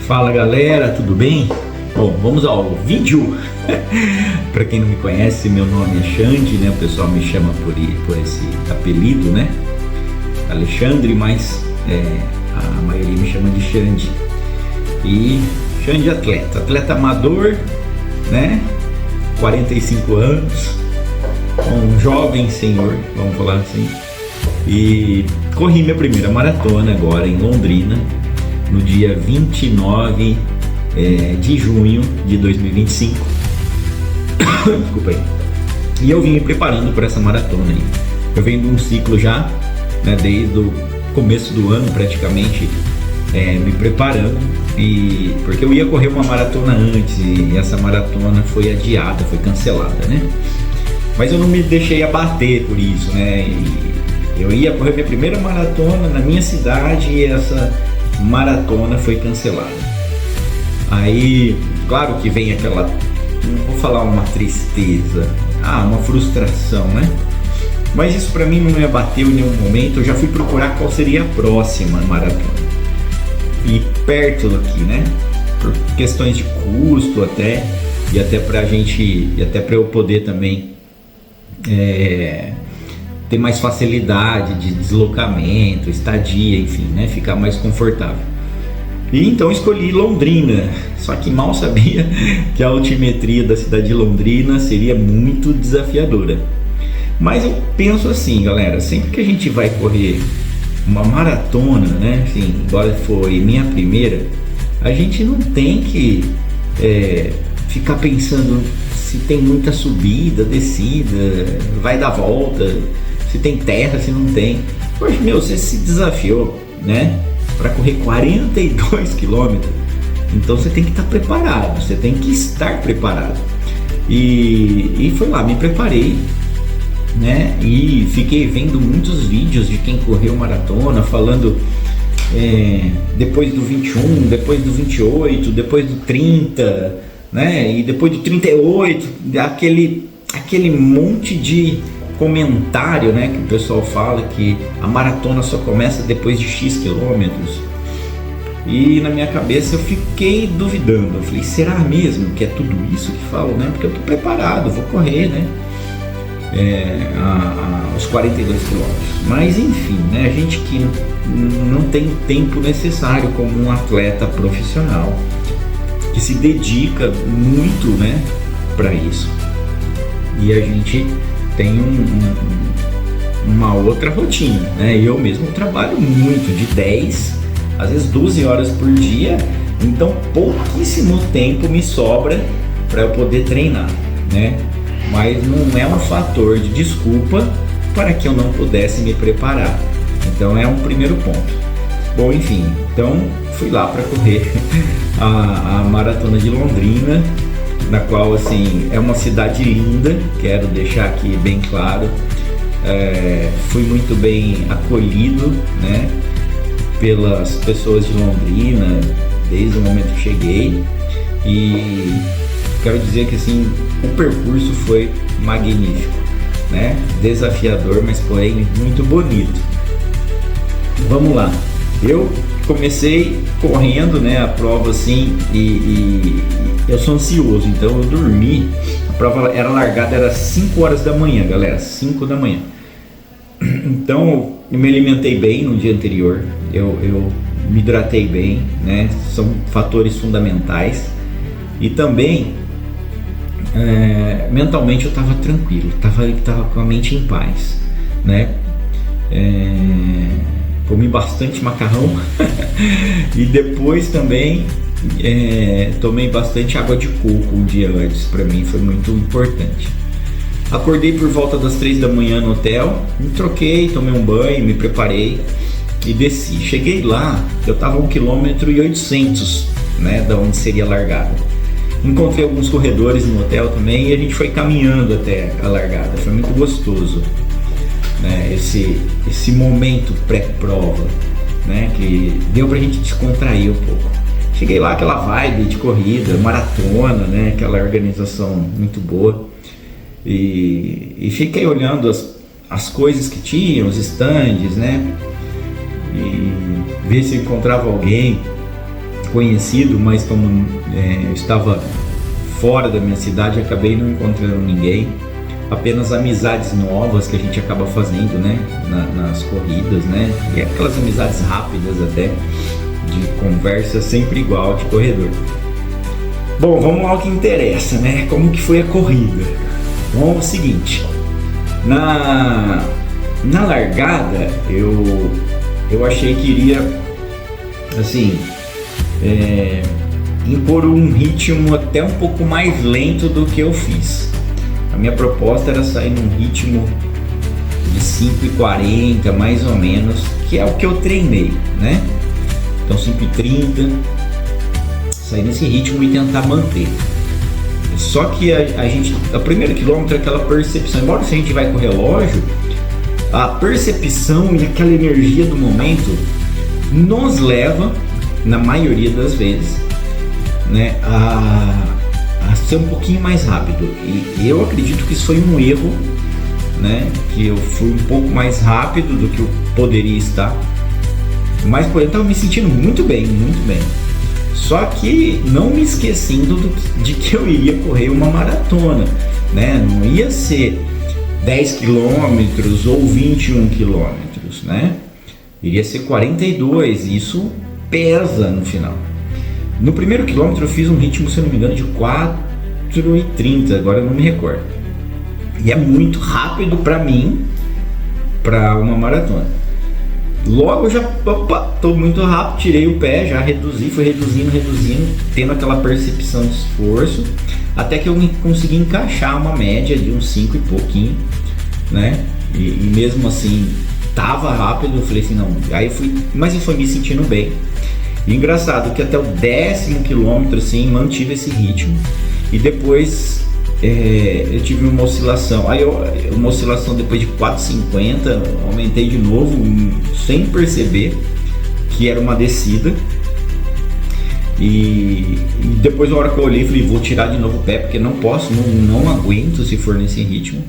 Fala galera, tudo bem? Bom, vamos ao vídeo. Para quem não me conhece, meu nome é Xande, né? O pessoal me chama por esse apelido, né? Alexandre, mas a maioria me chama de Xande. E Xande atleta amador, né? 45 anos, um jovem senhor, vamos falar assim. E corri minha primeira maratona agora em Londrina, no dia 29 de junho de 2025. Desculpa aí. E eu vim me preparando para essa maratona aí. Eu venho de um ciclo já, né, desde o começo do ano praticamente, me preparando, e porque eu ia correr uma maratona antes e essa maratona foi adiada, foi cancelada, né? Mas eu não me deixei abater por isso, né? E eu ia correr minha primeira maratona na minha cidade e essa maratona foi cancelada. Aí, claro que vem aquela, não vou falar uma tristeza, uma frustração, né? Mas isso pra mim não me abateu em nenhum momento. Eu já fui procurar qual seria a próxima maratona. E perto daqui, né? Por questões de custo até, e até pra gente, e até pra eu poder também ter mais facilidade de deslocamento, estadia, enfim, né? Ficar mais confortável. E então escolhi Londrina, só que mal sabia que a altimetria da cidade de Londrina seria muito desafiadora. Mas eu penso assim, galera, sempre que a gente vai correr uma maratona, né, assim, igual foi minha primeira, a gente não tem que ficar pensando se tem muita subida, descida, vai dar volta, se tem terra, se não tem. Poxa, você se desafiou, né, para correr 42 quilômetros, então você tem que estar preparado, você tem que estar preparado. E foi lá, me preparei, né, e fiquei vendo muitos vídeos de quem correu maratona, falando depois do 21, depois do 28, depois do 30, né, e depois do 38, aquele monte de comentário, né, que o pessoal fala que a maratona só começa depois de X quilômetros. E na minha cabeça eu fiquei duvidando, eu falei, será mesmo que é tudo isso que falam, né, porque eu tô preparado, vou correr, né, aos 42 quilômetros. Mas enfim, né, a gente que não tem tempo necessário como um atleta profissional, que se dedica muito, né, para isso. E a gente tem uma outra rotina, né? Eu mesmo trabalho muito, de 10, às vezes 12 horas por dia, então pouquíssimo tempo me sobra para eu poder treinar, né? Mas não é um fator de desculpa para que eu não pudesse me preparar. Então é um primeiro ponto. Bom, enfim, então fui lá para correr a maratona de Londrina, na qual, assim, é uma cidade linda, quero deixar aqui bem claro. Fui muito bem acolhido, né, pelas pessoas de Londrina desde o momento que cheguei, e quero dizer que, assim, o percurso foi magnífico, né, desafiador, mas porém muito bonito. Vamos lá, eu comecei correndo, né, a prova, assim, e eu sou ansioso, então eu dormi. A prova era largada, era 5 horas da manhã, galera, 5 da manhã. Então eu me alimentei bem no dia anterior, eu me hidratei bem, né, são fatores fundamentais. E também mentalmente eu estava tranquilo, estava com a mente em paz, né. Comi bastante macarrão e depois também tomei bastante água de coco um dia antes. Para mim foi muito importante. Acordei por volta das 3 da manhã no hotel, me troquei, tomei um banho, me preparei e desci. Cheguei lá, eu estava a 1,8 km, né, da onde seria a largada. Encontrei alguns corredores no hotel também e a gente foi caminhando até a largada. Foi muito gostoso, né, esse momento pré-prova, né, que deu pra gente descontrair um pouco. Cheguei lá, aquela vibe de corrida, maratona, né, aquela organização muito boa, e fiquei olhando as coisas que tinham, os stands, né, e ver se encontrava alguém conhecido, mas como eu estava fora da minha cidade, acabei não encontrando ninguém. Apenas amizades novas que a gente acaba fazendo, né, nas corridas, né, e aquelas amizades rápidas até, de conversa sempre igual de corredor. Bom, vamos ao que interessa, né, como que foi a corrida. Bom, é o seguinte, na largada eu achei que iria, assim, impor um ritmo até um pouco mais lento do que eu fiz. A minha proposta era sair num ritmo de 5h40 mais ou menos, que é o que eu treinei, né? Então 5h30, sair nesse ritmo e tentar manter. Só que a primeiro quilômetro é aquela percepção, embora se a gente vai com o relógio, a percepção e aquela energia do momento nos leva, na maioria das vezes, né, a ser um pouquinho mais rápido. E eu acredito que isso foi um erro, né, que eu fui um pouco mais rápido do que eu poderia estar, mas porém eu estava me sentindo muito bem, só que não me esquecendo de que eu iria correr uma maratona, né, não ia ser 10 quilômetros ou 21 quilômetros, né, iria ser 42, e isso pesa no final. No primeiro quilômetro eu fiz um ritmo, se eu não me engano, de 4h30, agora eu não me recordo. E é muito rápido para mim, para uma maratona. Logo eu já, tô muito rápido, tirei o pé, já reduzi, fui reduzindo, tendo aquela percepção de esforço, até que eu consegui encaixar uma média de uns 5 e pouquinho, né? E mesmo assim, tava rápido, eu falei assim, não, aí eu fui, mas eu fui me sentindo bem. E engraçado que até o 10º quilômetro assim, mantive esse ritmo, e depois eu tive uma oscilação, uma oscilação depois de 4,50, aumentei de novo, sem perceber que era uma descida, e depois na hora que eu olhei, falei, vou tirar de novo o pé, porque não posso, não aguento se for nesse ritmo.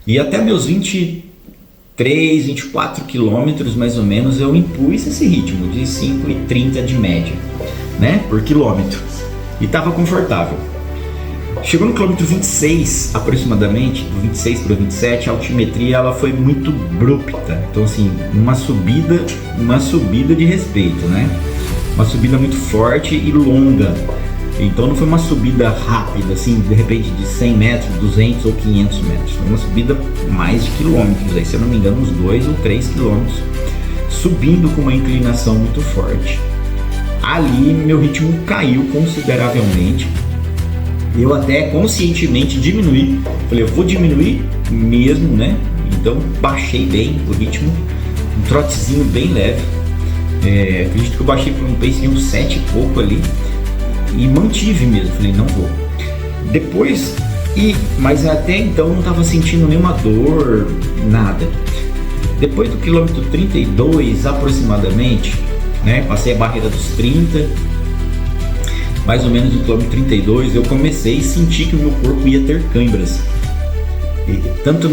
E até meus 23, 24 quilômetros mais ou menos, eu impus esse ritmo de 5,30 de média, né, por quilômetro, e estava confortável. Chegou no quilômetro 26 aproximadamente, do 26 para o 27, a altimetria ela foi muito abrupta, então assim, uma subida de respeito, né, uma subida muito forte e longa. Então não foi uma subida rápida, assim, de repente de 100 metros, 200 ou 500 metros. Foi uma subida mais de quilômetros, aí, se eu não me engano, uns 2 ou 3 quilômetros, subindo com uma inclinação muito forte. Ali meu ritmo caiu consideravelmente. Eu até conscientemente diminuí. Falei, eu vou diminuir mesmo, né? Então baixei bem o ritmo, um trotezinho bem leve. Acredito que eu baixei para um pace de uns 7 e pouco ali. E mantive mesmo, falei, não vou. Depois, mas até então não estava sentindo nenhuma dor, nada. Depois do quilômetro 32 aproximadamente, né, passei a barreira dos 30, mais ou menos no quilômetro 32, eu comecei a sentir que o meu corpo ia ter câimbras. Tanto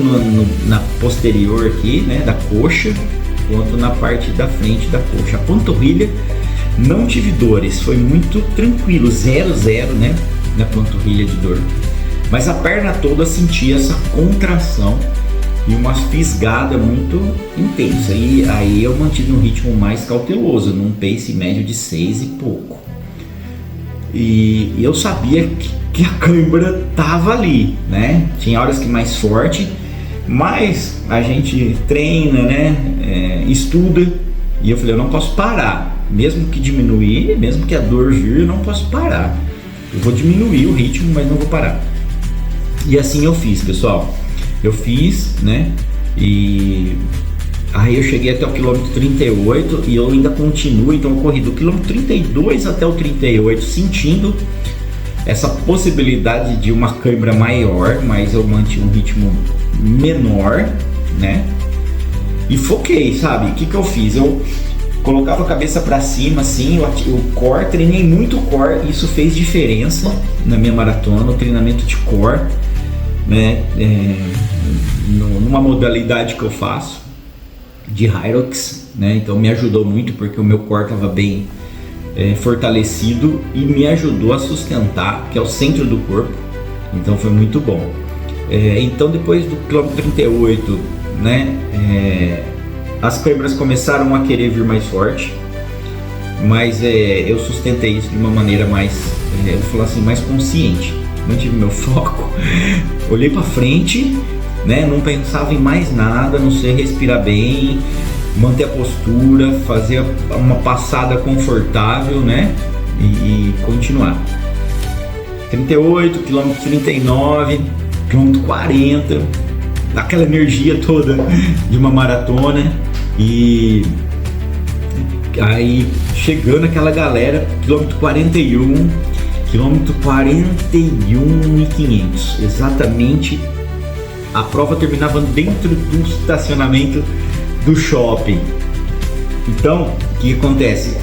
na posterior aqui, né, da coxa, quanto na parte da frente da coxa. A panturrilha, não tive dores, foi muito tranquilo, 0, né, na panturrilha de dor. Mas a perna toda sentia essa contração e uma fisgada muito intensa. E aí eu mantive um ritmo mais cauteloso, num pace médio de 6 e pouco. E eu sabia que a cãibra tava ali, né? Tinha horas que mais forte, mas a gente treina, né? Estuda, e eu falei, eu não posso parar. Mesmo que diminuir, mesmo que a dor vir, eu não posso parar. Eu vou diminuir o ritmo, mas não vou parar. E assim eu fiz, pessoal. Eu fiz, né? E aí eu cheguei até o quilômetro 38 e eu ainda continuo. Então eu corri do quilômetro 32 até o 38, sentindo essa possibilidade de uma cãibra maior, mas eu mantive um ritmo menor, né? E foquei, sabe? O que eu fiz? Eu colocava a cabeça para cima, assim, o core, treinei muito core, isso fez diferença na minha maratona, o treinamento de core, né, numa modalidade que eu faço, de Hyrox, né, então me ajudou muito porque o meu core estava bem fortalecido e me ajudou a sustentar, que é o centro do corpo. Então foi muito bom. Então depois do quilômetro 38, né, as câimbras começaram a querer vir mais forte, mas eu sustentei isso de uma maneira mais, eu vou falar assim, mais consciente. Mantive meu foco, olhei para frente, né, não pensava em mais nada, não sei, respirar bem, manter a postura, fazer uma passada confortável, né, e continuar. 38, quilômetro 39, quilômetro 40, aquela energia toda de uma maratona. E aí chegando aquela galera, quilômetro 41, quilômetro 41.500, exatamente. A prova terminava dentro do estacionamento do shopping. Então, o que acontece?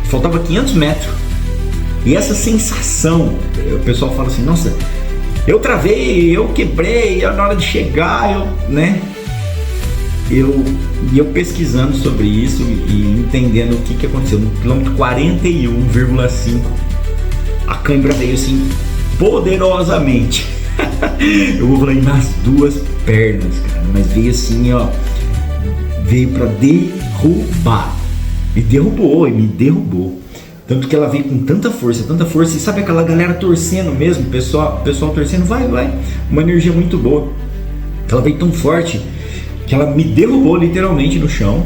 Faltava 500 metros. E essa sensação, o pessoal fala assim, nossa, eu travei, eu quebrei, na hora de chegar, eu pesquisando sobre isso e entendendo o que aconteceu. No quilômetro 41,5, a câimbra veio assim, poderosamente. Eu vou falar nas duas pernas, cara, mas veio assim, veio pra derrubar. Me derrubou. Tanto que ela veio com tanta força, e sabe aquela galera torcendo mesmo, pessoal torcendo, vai, uma energia muito boa. Ela veio tão forte que ela me derrubou literalmente no chão,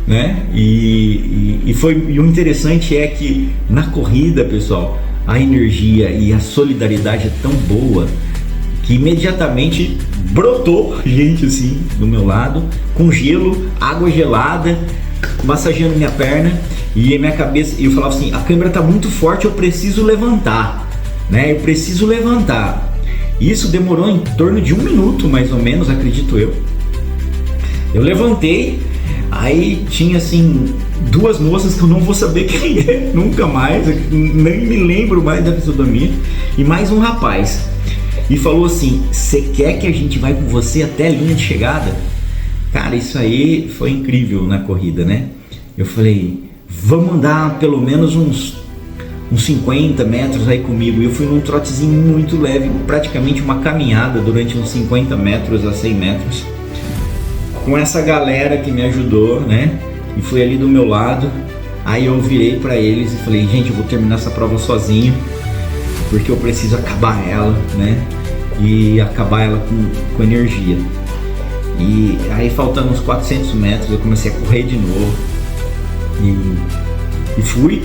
né? E o interessante é que na corrida, pessoal, a energia e a solidariedade é tão boa que imediatamente brotou gente assim do meu lado, com gelo, água gelada, massageando minha perna. E a minha cabeça, eu falava assim, a câimbra tá muito forte, eu preciso levantar, né? Eu preciso levantar. Isso demorou em torno de 1 minuto, mais ou menos, acredito eu. Eu levantei, aí tinha assim 2 moças que eu não vou saber quem é, nunca mais, nem me lembro mais da fisionomia, e mais um rapaz. E falou assim, você quer que a gente vá com você até a linha de chegada? Cara, isso aí foi incrível na corrida, né? Eu falei, vamos andar pelo menos uns 50 metros aí comigo. E eu fui num trotezinho muito leve, praticamente uma caminhada durante uns 50 metros a 100 metros. Com essa galera que me ajudou, né? E foi ali do meu lado. Aí eu virei para eles e falei, gente, eu vou terminar essa prova sozinho, porque eu preciso acabar ela, né? E acabar ela com energia. E aí faltando uns 400 metros eu comecei a correr de novo. E fui,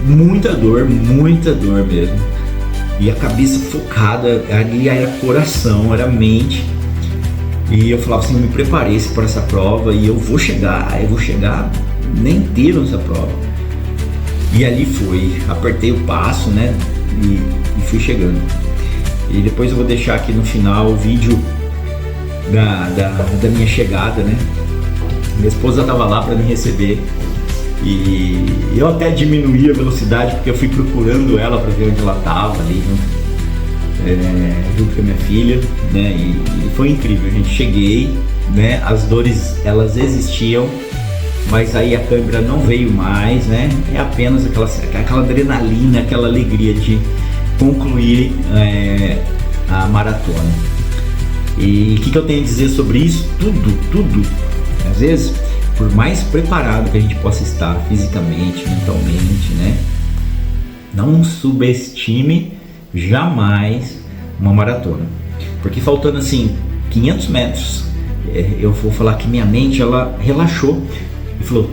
muita dor mesmo. E a cabeça focada, ali era coração, era mente. E eu falava assim, eu me preparei para essa prova e eu vou chegar nem inteiro nessa prova. E ali foi, apertei o passo, né? E fui chegando. E depois eu vou deixar aqui no final o vídeo da minha chegada, né? Minha esposa estava lá para me receber. E eu até diminuí a velocidade porque eu fui procurando ela para ver onde ela estava ali, junto com a minha filha, né? E foi incrível, gente. Cheguei, né? As dores elas existiam, mas aí a câimbra não veio mais, né? É apenas aquela adrenalina, aquela alegria de concluir a maratona. E o que eu tenho a dizer sobre isso? Tudo. Às vezes, por mais preparado que a gente possa estar fisicamente, mentalmente, né? Não subestime jamais uma maratona. Porque faltando assim 500 metros, eu vou falar que minha mente ela relaxou e falou,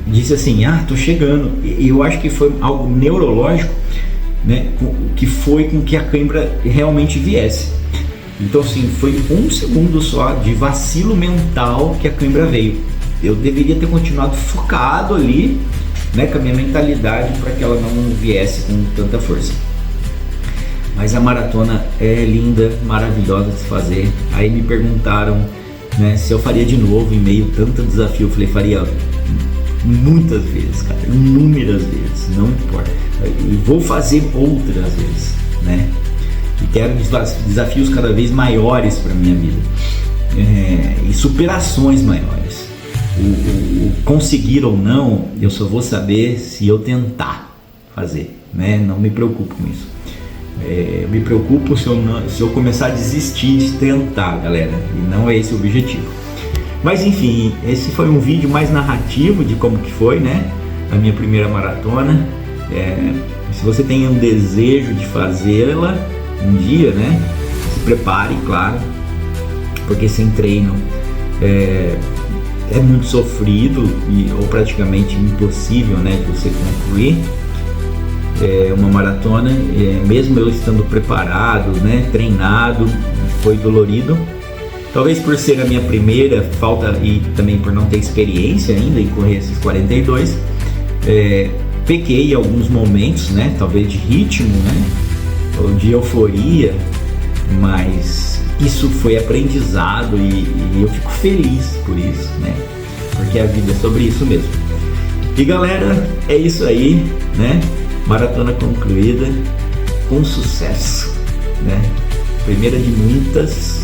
disse assim, tô chegando. E eu acho que foi algo neurológico, né? Que foi com que a câimbra realmente viesse. Então assim, foi 1 segundo só de vacilo mental que a câimbra veio. Eu deveria ter continuado focado ali, né, com a minha mentalidade para que ela não viesse com tanta força. Mas a maratona é linda, maravilhosa de se fazer. Aí me perguntaram, né, se eu faria de novo em meio a tanto desafio. Eu falei, faria muitas vezes, cara, inúmeras vezes, não importa. E vou fazer outras vezes, né? E quero desafios cada vez maiores para minha vida, e superações maiores. o conseguir ou não, eu só vou saber se eu tentar fazer, né? Não me preocupo com isso. Eu me preocupo se eu começar a desistir de tentar, galera, e não é esse o objetivo. Mas enfim, esse foi um vídeo mais narrativo de como que foi, né, a minha primeira maratona. Se você tem um desejo de fazê-la um dia, né, se prepare, claro, porque sem treino é muito sofrido ou praticamente impossível, né, de você concluir uma maratona. Mesmo eu estando preparado, né, treinado, foi dolorido. Talvez por ser a minha primeira, e também por não ter experiência ainda em correr esses 42, pequei em alguns momentos, né, talvez de ritmo, né, ou de euforia, mas isso foi aprendizado e eu fico feliz por isso, né, porque a vida é sobre isso mesmo. E galera, é isso aí, né, maratona concluída com sucesso, né, primeira de muitas.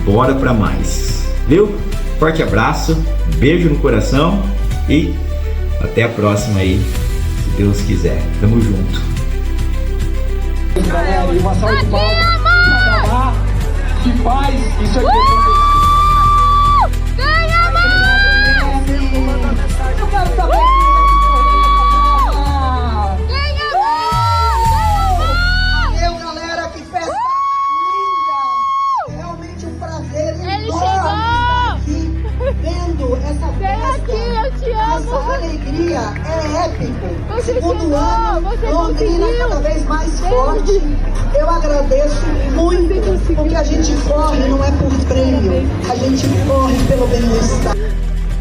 Bora pra mais, viu? Forte abraço, beijo no coração e até a próxima aí, se Deus quiser. Tamo junto. Galera, e uma salva de palmas que faz isso aqui. Ganha, amor! Eu quero saber essa alegria é épica. Você Segundo chegou, ano, você Londrina conseguiu. cada vez mais forte. Eu agradeço muito, porque a gente corre não é por prêmio, a gente corre pelo bem-estar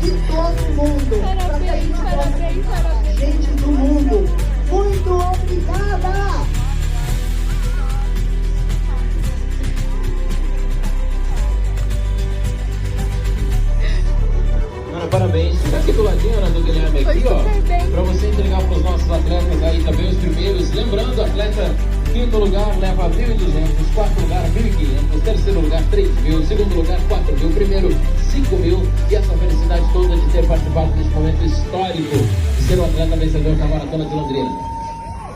de todo mundo. Parabéns, parabéns, parabéns. Gente do mundo, muito obrigada! Parabéns, fica aqui do ladinho, Ana, do Guilherme, aqui, ó, para você entregar para os nossos atletas aí também os primeiros. Lembrando, atleta, quinto lugar leva 1.200, quarto lugar 1.500, terceiro lugar 3.000, segundo lugar 4.000, primeiro 5.000, e essa felicidade toda de ter participado desse momento histórico de ser o atleta vencedor da Maratona de Londrina.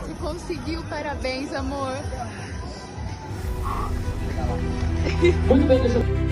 Você conseguiu, parabéns, amor. Muito bem, deixa eu...